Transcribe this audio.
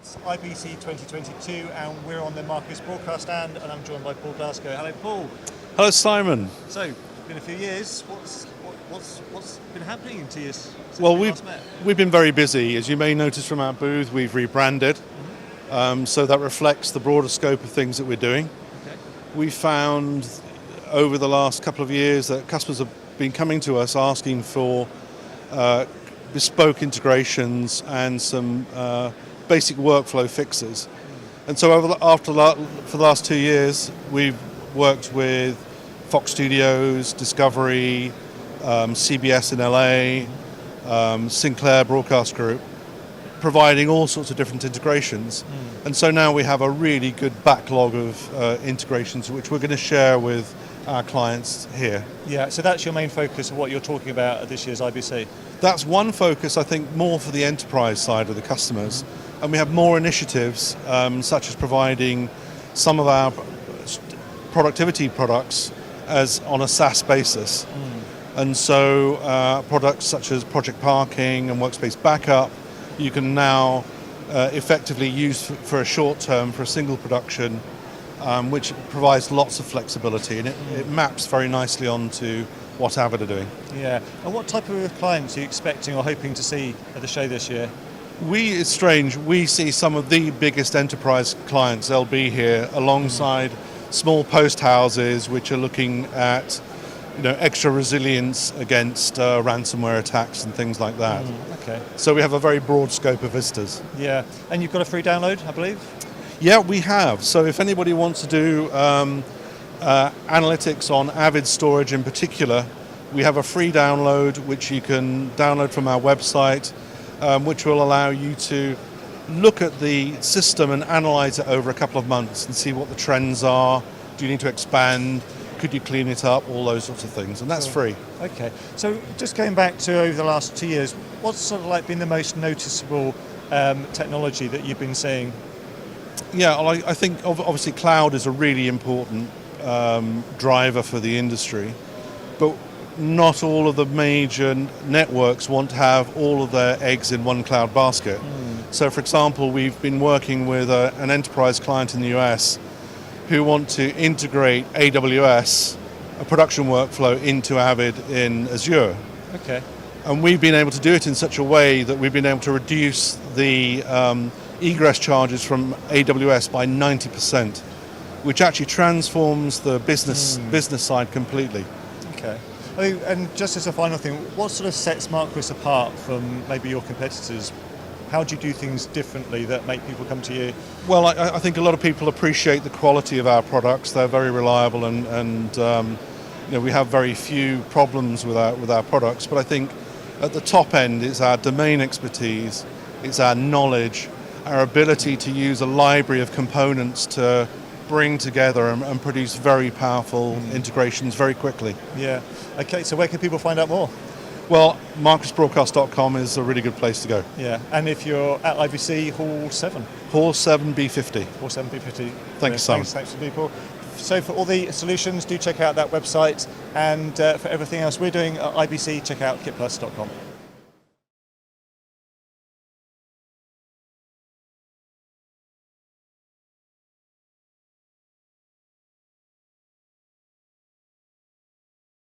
It's IBC 2022 and we're on the Marquis broadcast stand and I'm joined by Paul Glasgow. Hello Paul. Hello Simon. So, it's been a few years. What's been happening to you since Well, we last met? we've been very busy. As you may notice from our booth, we've rebranded. So that reflects the broader scope of things that we're doing. Okay. We found over the last couple of years that customers have been coming to us asking for bespoke integrations and some basic workflow fixes. And so for the last 2 years, we've worked with Fox Studios, Discovery, CBS in LA, Sinclair Broadcast Group, providing all sorts of different integrations. And so now we have a really good backlog of integrations which we're going to share with our clients here. Yeah, so that's your main focus of what you're talking about at this year's IBC? That's one focus, I think, more for the enterprise side of the customers. And we have more initiatives, such as providing some of our productivity products as on a SaaS basis. And so products such as project parking and workspace backup, you can now effectively use for a short term, for a single production, which provides lots of flexibility, and it maps very nicely onto what Avid are doing. Yeah, and what type of clients are you expecting or hoping to see at the show this year? It's strange, we see some of the biggest enterprise clients, they'll be here alongside small post houses which are looking at extra resilience against ransomware attacks and things like that. Okay. So we have a very broad scope of visitors. Yeah, and you've got a free download, I believe? Yeah, we have. So if anybody wants to do analytics on Avid storage in particular, we have a free download which you can download from our website, which will allow you to look at the system and analyze it over a couple of months and see what the trends are. Do you need to expand? Could you clean it up? All those sorts of things, and that's free. Okay, so just going back to over the last 2 years, what's sort of like been the most noticeable technology that you've been seeing? Yeah, well, I think obviously cloud is a really important driver for the industry, but not all of the major networks want to have all of their eggs in one cloud basket. So for example, we've been working with an enterprise client in the US who want to integrate AWS, a production workflow, into Avid in Azure. Okay. And we've been able to do it in such a way that we've been able to reduce the egress charges from AWS by 90%, which actually transforms the business side completely. Okay. And just as a final thing, what sort of sets Marquis apart from maybe your competitors? How do you do things differently that make people come to you? Well, I think a lot of people appreciate the quality of our products. They're very reliable, and we have very few problems with our products. But I think at the top end, it's our domain expertise, it's our knowledge, our ability to use a library of components to bring together and produce very powerful integrations very quickly. Yeah. Okay, so where can people find out more? Well, marquisbroadcast.com is a really good place to go. Yeah, and if you're at IBC, Hall 7? Hall 7B50. Hall 7B50. Thank you, Simon. Thanks for people. So for all the solutions, do check out that website, and for everything else we're doing at IBC, check out kitplus.com.